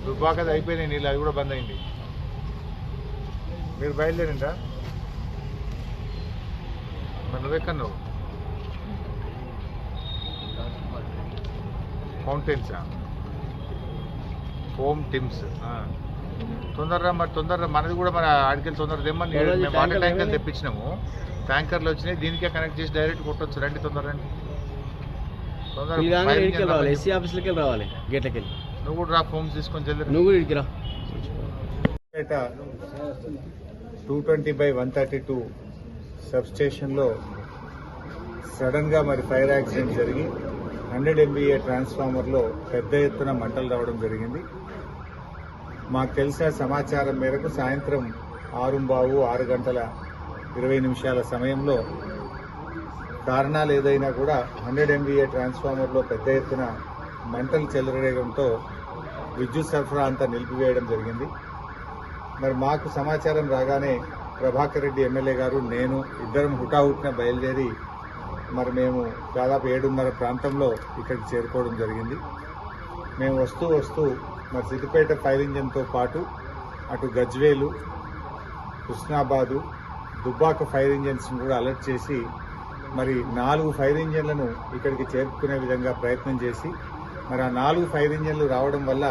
దుబ్బాకది అయిపోయినాయి నీళ్ళు, అది కూడా బంద్ అయింది. మీరు బయలుదేరిందా? మరి నువ్వెక్కన్నావు? ఫౌంటైన్సా? Home TIMS. తొందరగా మరి తొందరగా మనది కూడా మరి ఆడికెళ్ళి తొందరగా తెమ్మని మేము వాటర్ ట్యాంకర్లు తెప్పించినాము. ట్యాంకర్లు వచ్చినాయి, దీనికే కనెక్ట్ చేసి డైరెక్ట్ కొట్టొచ్చు. రండి తొందరగా రండి. ఎస్సీ ఆఫీస్కి రావాలి, గేట్లకి వెళ్ళి. నువ్వు కూడా రా, ఫోమ్స్ తీసుకొని చెల్లి. నువ్వు కూడా ఇక్కడికి రా. 220/132 సబ్స్టేషన్లో సడన్గా మరి ఫైర్ యాక్సిడెంట్ జరిగి 100 MVA ట్రాన్స్ఫార్మర్లో పెద్ద ఎత్తున మంటలు రావడం జరిగింది. మాకు తెలిసిన సమాచారం మేరకు సాయంత్రం 6:20 సమయంలో కారణాలు ఏదైనా కూడా 100 MVA ట్రాన్స్ఫార్మర్లో పెద్ద ఎత్తున మంటలు చెలరేగడంతో విద్యుత్ సరఫరా అంతా నిలిపివేయడం జరిగింది. మరి మాకు సమాచారం రాగానే ప్రభాకర్ రెడ్డి ఎమ్మెల్యే గారు, నేను ఇద్దరం హుటాహుటిన బయలుదేరి మరి మేము దాదాపు 7:30 ప్రాంతంలో ఇక్కడికి చేరుకోవడం జరిగింది. మేము వస్తూ మరి సిద్దిపేట ఫైర్ ఇంజన్తో పాటు అటు గజ్వేలు, హుస్నాబాదు, దుబ్బాక ఫైర్ ఇంజన్స్ కూడా అలర్ట్ చేసి మరి 4 ఫైర్ ఇంజన్లను ఇక్కడికి చేరుకునే విధంగా ప్రయత్నం చేసి మరి ఆ 4 ఫైర్ ఇంజన్లు రావడం వల్ల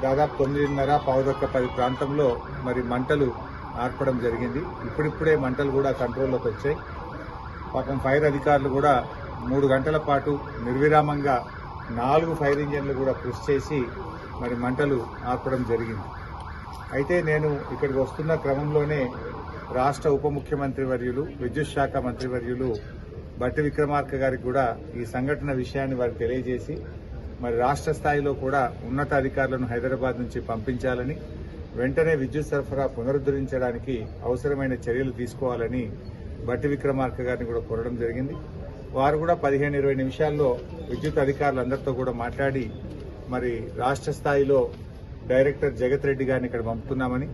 దాదాపు 9:30-10 ప్రాంతంలో మరి మంటలు ఆర్పడం జరిగింది. ఇప్పుడిప్పుడే మంటలు కూడా కంట్రోల్లోకి వచ్చాయి. పాపం ఫైర్ అధికారులు కూడా 3 గంటల పాటు నిర్విరామంగా 4 ఫైర్ ఇంజన్లు కూడా కృషి చేసి మరి మంటలు ఆర్పడం జరిగింది. అయితే నేను ఇక్కడికి వస్తున్న క్రమంలోనే రాష్ట్ర ఉప ముఖ్యమంత్రి వర్యులు, విద్యుత్ శాఖ మంత్రివర్యులు బట్టి విక్రమార్క గారికి కూడా ఈ సంఘటన విషయాన్ని వారికి తెలియజేసి మరి రాష్ట్ర స్థాయిలో కూడా ఉన్నత అధికారులను హైదరాబాద్ నుంచి పంపించాలని, వెంటనే విద్యుత్ సరఫరా పునరుద్ధరించడానికి అవసరమైన చర్యలు తీసుకోవాలని బట్టి విక్రమార్క గారిని కూడా కోరడం జరిగింది. వారు కూడా 15-20 నిమిషాల్లో విద్యుత్ అధికారులందరితో కూడా మాట్లాడి మరి రాష్ట్ర స్థాయిలో డైరెక్టర్ జగత్ రెడ్డి గారిని ఇక్కడ పంపుతున్నామని,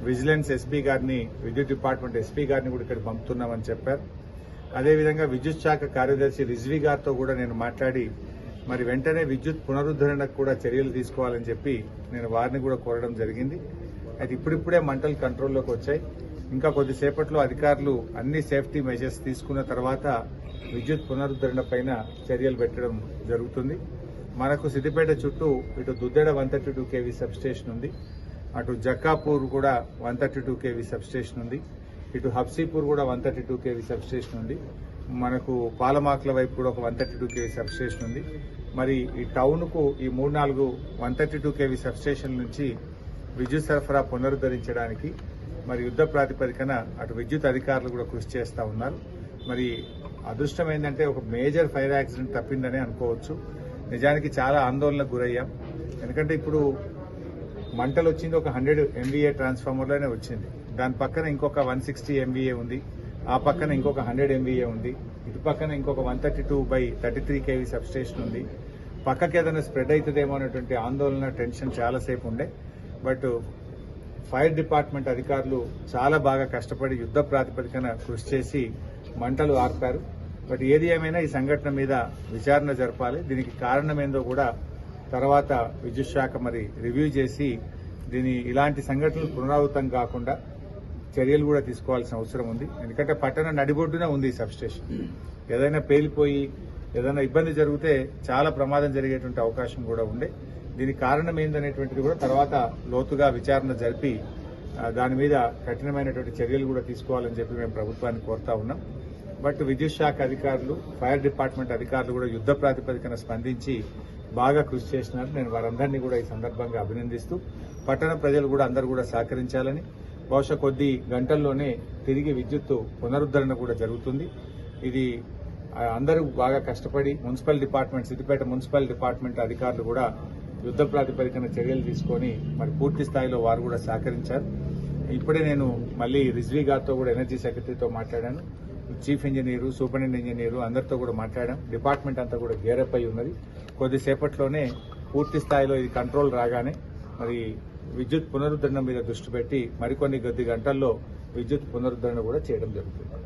విజిలెన్స్ ఎస్పీ గారిని, విద్యుత్ డిపార్ట్మెంట్ ఎస్పీ గారిని కూడా ఇక్కడ పంపుతున్నామని చెప్పారు. అదేవిధంగా విద్యుత్ శాఖ కార్యదర్శి రిజ్వీ గారితో కూడా నేను మాట్లాడి మరి వెంటనే విద్యుత్ పునరుద్ధరణకు కూడా చర్యలు తీసుకోవాలని చెప్పి నేను వారిని కూడా కోరడం జరిగింది. అయితే ఇప్పుడిప్పుడే మంటలు కంట్రోల్లోకి వచ్చాయి. ఇంకా కొద్దిసేపట్లో అధికారులు అన్ని సేఫ్టీ మెజర్స్ తీసుకున్న తర్వాత విద్యుత్ పునరుద్ధరణ పైన చర్యలు పెట్టడం జరుగుతుంది. మనకు సిద్దిపేట చుట్టూ ఇటు దుద్దెడ 132 kV సబ్స్టేషన్ ఉంది, అటు జక్కాపూర్ కూడా 132 kV సబ్స్టేషన్ ఉంది, ఇటు హబ్సీపూర్ కూడా 132 kV సబ్స్టేషన్ ఉంది, మనకు పాలమాకుల వైపు కూడా ఒక 132 kV సబ్స్టేషన్ ఉంది. మరి ఈ టౌన్కు ఈ 3-4 132 kV సబ్స్టేషన్ నుంచి విద్యుత్ సరఫరా పునరుద్ధరించడానికి మరి యుద్ధ ప్రాతిపదికన అటు విద్యుత్ అధికారులు కూడా కృషి చేస్తూ ఉన్నారు. మరి అదృష్టం ఏంటంటే ఒక మేజర్ ఫైర్ యాక్సిడెంట్ తప్పిందనే అనుకోవచ్చు. నిజానికి చాలా ఆందోళనకు గురయ్యాం. ఎందుకంటే ఇప్పుడు మంటలు వచ్చింది ఒక 100 MVA ట్రాన్స్ఫార్మర్లోనే వచ్చింది. దాని పక్కన ఇంకొక 160 MVA ఉంది, ఆ పక్కన ఇంకొక 100 MVA ఉంది, ఇటు పక్కన ఇంకొక 132/33 kV సబ్స్టేషన్ ఉంది. పక్కకి ఏదైనా స్ప్రెడ్ అవుతుందేమో అనేటువంటి ఆందోళన, టెన్షన్ చాలాసేపు ఉండే. బట్ ఫైర్ డిపార్ట్మెంట్ అధికారులు చాలా బాగా కష్టపడి యుద్ధ ప్రాతిపదికన కృషి చేసి మంటలు ఆర్పారు. బట్ ఏది ఏమైనా ఈ సంఘటన మీద విచారణ జరపాలి. దీనికి కారణం ఏందో కూడా తర్వాత విద్యుత్ శాఖ మరి రివ్యూ చేసి ఇలాంటి సంఘటనలు పునరావృతం కాకుండా చర్యలు కూడా తీసుకోవాల్సిన అవసరం ఉంది. ఎందుకంటే పట్టణ నడిబొడ్డునే ఉంది ఈ సబ్స్టేషన్. ఏదైనా పేలిపోయి ఏదైనా ఇబ్బంది జరిగితే చాలా ప్రమాదం జరిగేటువంటి అవకాశం కూడా ఉండే. దీనికి కారణం ఏందనేటువంటిది కూడా తర్వాత లోతుగా విచారణ జరిపి దాని మీద కఠినమైనటువంటి చర్యలు కూడా తీసుకోవాలని చెప్పి మేము ప్రభుత్వాన్ని కోరుతా ఉన్నాం. బట్ విద్యుత్ శాఖ అధికారులు, ఫైర్ డిపార్ట్మెంట్ అధికారులు కూడా యుద్ధ ప్రాతిపదికన స్పందించి బాగా కృషి చేసినారు. నేను వారందరినీ కూడా ఈ సందర్భంగా అభినందిస్తూ పట్టణ ప్రజలు కూడా అందరూ కూడా సహకరించాలని, బహుశా కొద్ది గంటల్లోనే తిరిగి విద్యుత్ పునరుద్ధరణ కూడా జరుగుతుంది. ఇది అందరూ బాగా కష్టపడి municipal department, Siddipet municipal department అధికారులు కూడా యుద్ధ ప్రాతిపదికన చర్యలు తీసుకొని మరి పూర్తి స్థాయిలో వారు కూడా సహకరించారు. ఇప్పుడే నేను మళ్ళీ రిజ్వీ గారితో కూడా ఎనర్జీ సెక్రటరీతో మాట్లాడాను, చీఫ్ ఇంజనీరు, సూపరింటెండెంట్ ఇంజనీరు అందరితో కూడా మాట్లాడాం. డిపార్ట్మెంట్ అంతా కూడా గేరప్ అయి ఉన్నది. కొద్దిసేపట్లోనే పూర్తి స్థాయిలో ఇది కంట్రోల్ రాగానే మరి విద్యుత్ పునరుద్ధరణ మీద దృష్టి పెట్టి మరికొన్ని కొద్ది గంటల్లో విద్యుత్ పునరుద్ధరణ కూడా చేయడం జరుగుతుంది.